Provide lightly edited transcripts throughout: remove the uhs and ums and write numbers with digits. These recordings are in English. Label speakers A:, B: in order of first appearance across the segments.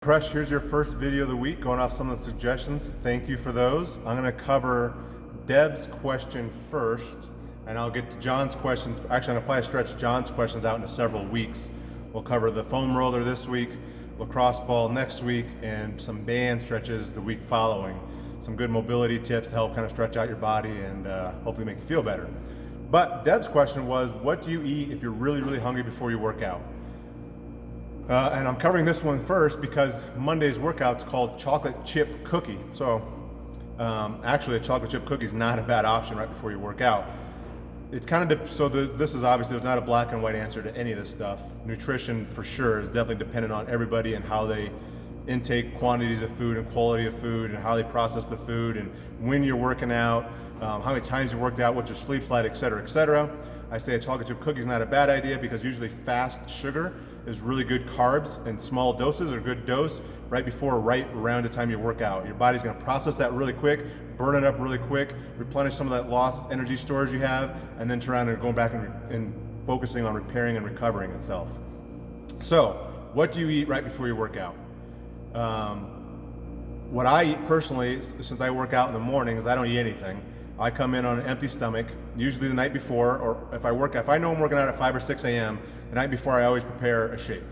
A: Crush, here's your first video of the week, going off some of the suggestions. Thank you for those. I'm gonna cover Deb's question first, and I'll get to John's questions. Actually, I'm gonna probably stretch John's questions out into several weeks. We'll cover the foam roller this week, lacrosse ball next week, and some band stretches the week following. Some good mobility tips to help kind of stretch out your body and hopefully make you feel better. But Deb's question was, what do you eat if you're really, really hungry before you work out? And I'm covering this one first because Monday's workout's called chocolate chip cookie. So actually a chocolate chip cookie is not a bad option right before you work out. It kind of, this is obviously, there's not a black and white answer to any of this stuff. Nutrition for sure is definitely dependent on everybody and how they intake quantities of food and quality of food and how they process the food and when you're working out, how many times you worked out, what your sleep's like, et cetera, et cetera. I say a chocolate chip cookie is not a bad idea because usually fast sugar is really good carbs, and small doses are a good dose right around the time you work out. Your body's gonna process that really quick, burn it up really quick, replenish some of that lost energy storage you have, and then turn around and go back and focusing on repairing and recovering itself. So, what do you eat right before you work out? What I eat personally, since I work out in the morning, is I don't eat anything. I come in on an empty stomach, usually the night before, or if I know I'm working out at 5 or 6 a.m., the night before I always prepare a shake.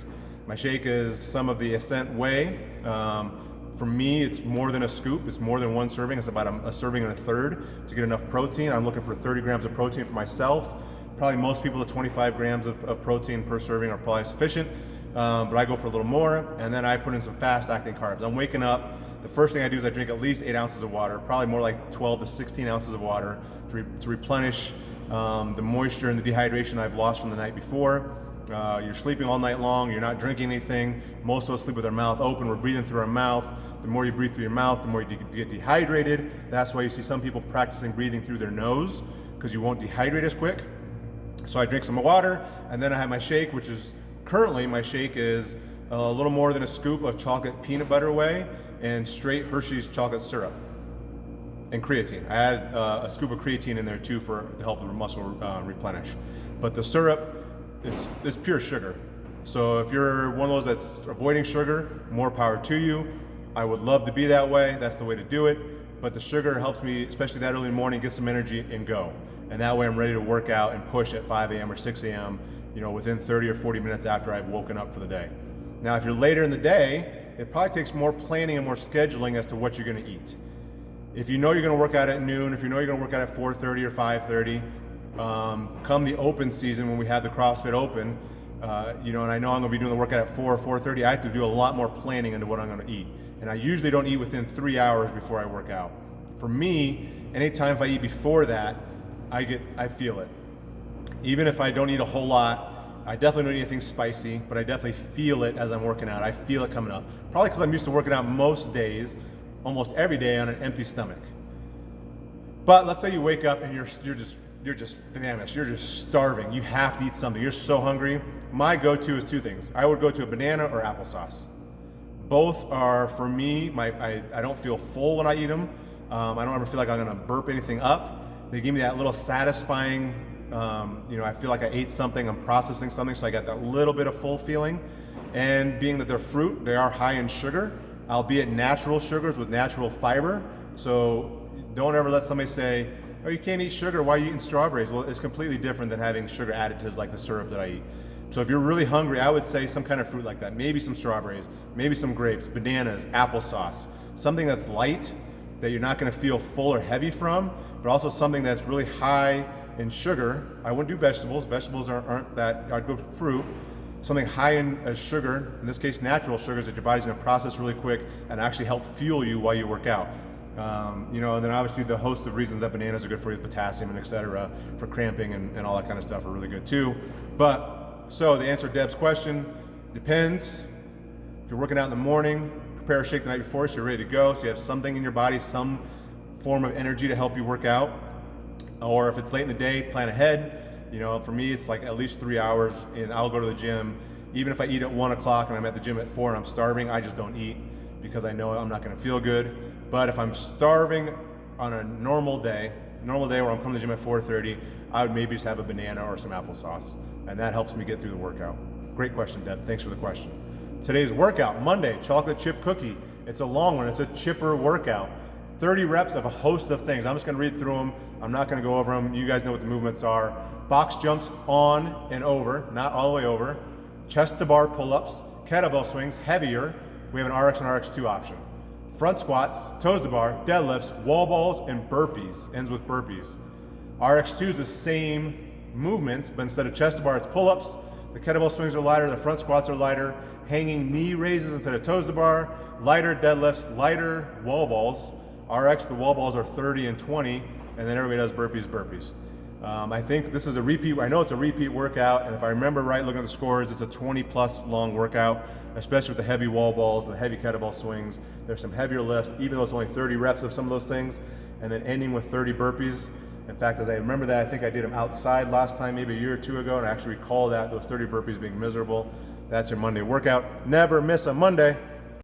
A: My shake is some of the Ascent Whey. For me, it's more than a scoop, it's more than one serving, it's about a serving and a third to get enough protein. I'm looking for 30 grams of protein for myself. Probably most people, the 25 grams of protein per serving are probably sufficient, but I go for a little more, and then I put in some fast-acting carbs. I'm waking up, the first thing I do is I drink at least 8 ounces of water, probably more like 12 to 16 ounces of water to replenish the moisture and the dehydration I've lost from the night before. You're sleeping all night long, you're not drinking anything. Most of us sleep with our mouth open, we're breathing through our mouth. The more you breathe through your mouth, the more you get dehydrated. That's why you see some people practicing breathing through their nose, because you won't dehydrate as quick. So I drink some water, and then I have my shake, which is currently my shake is a little more than a scoop of chocolate peanut butter whey and straight Hershey's chocolate syrup and creatine. I add a scoop of creatine in there too to help the muscle replenish. But the syrup, it's pure sugar. So if you're one of those that's avoiding sugar, more power to you. I would love to be that way. That's the way to do it. But the sugar helps me, especially that early in the morning, get some energy and go. And that way I'm ready to work out and push at 5 a.m. or 6 a.m. Within 30 or 40 minutes after I've woken up for the day. Now, if you're later in the day, it probably takes more planning and more scheduling as to what you're gonna eat. If you know you're gonna work out at noon, if you know you're gonna work out at 4:30 or 5:30, come the open season when we have the CrossFit Open, and I know I'm gonna be doing the workout at 4 or 4:30, I have to do a lot more planning into what I'm gonna eat. And I usually don't eat within 3 hours before I work out. For me, anytime if I eat before that, I feel it. Even if I don't eat a whole lot, I definitely don't eat anything spicy, but I definitely feel it as I'm working out. I feel it coming up. Probably because I'm used to working out most days, almost every day on an empty stomach. But let's say you wake up and you're just famished, you're just starving. You have to eat something. You're so hungry. My go-to is 2 things. I would go to a banana or applesauce. Both are, for me, I don't feel full when I eat them. I don't ever feel like I'm gonna burp anything up. They give me that little satisfying, I feel like I ate something, I'm processing something, so I got that little bit of full feeling. And being that they're fruit, they are high in sugar, albeit natural sugars with natural fiber. So don't ever let somebody say, oh, you can't eat sugar, why are you eating strawberries? Well, it's completely different than having sugar additives like the syrup that I eat. So if you're really hungry, I would say some kind of fruit like that. Maybe some strawberries, maybe some grapes, bananas, applesauce. Something that's light, that you're not gonna feel full or heavy from, but also something that's really high in sugar. I wouldn't do vegetables. Vegetables aren't that, I'd go fruit. Something high in sugar, in this case natural sugars that your body's gonna process really quick and actually help fuel you while you work out. And then obviously the host of reasons that bananas are good for you, potassium and et cetera, for cramping and all that kind of stuff are really good too. So to answer Deb's question, depends. If you're working out in the morning, prepare a shake the night before so you're ready to go, so you have something in your body, some form of energy to help you work out. Or if it's late in the day, plan ahead. For me, it's like at least 3 hours, and I'll go to the gym. Even if I eat at 1 o'clock and I'm at the gym at 4 and I'm starving, I just don't eat because I know I'm not gonna feel good. But if I'm starving on a normal day where I'm coming to the gym at 4:30, I would maybe just have a banana or some applesauce. And that helps me get through the workout. Great question, Deb. Thanks for the question. Today's workout, Monday, chocolate chip cookie. It's a long one, it's a chipper workout. 30 reps of a host of things. I'm just gonna read through them. I'm not gonna go over them. You guys know what the movements are. Box jumps on and over, not all the way over. Chest to bar pull-ups, kettlebell swings, heavier. We have an RX and RX2 option. Front squats, toes to bar, deadlifts, wall balls, and burpees. Ends with burpees. RX2 is the same movements, but instead of chest to bar, it's pull-ups. The kettlebell swings are lighter, the front squats are lighter. Hanging knee raises instead of toes to bar. Lighter deadlifts, lighter wall balls. RX, the wall balls are 30 and 20, and then everybody does burpees. I think this is a repeat. I know it's a repeat workout, and if I remember right, looking at the scores, it's a 20+ long workout, especially with the heavy wall balls and the heavy kettlebell swings. There's some heavier lifts, even though it's only 30 reps of some of those things, and then ending with 30 burpees. In fact, as I remember that, I think I did them outside last time, maybe a year or two ago, and I actually recall that, those 30 burpees being miserable. That's your Monday workout. Never miss a Monday.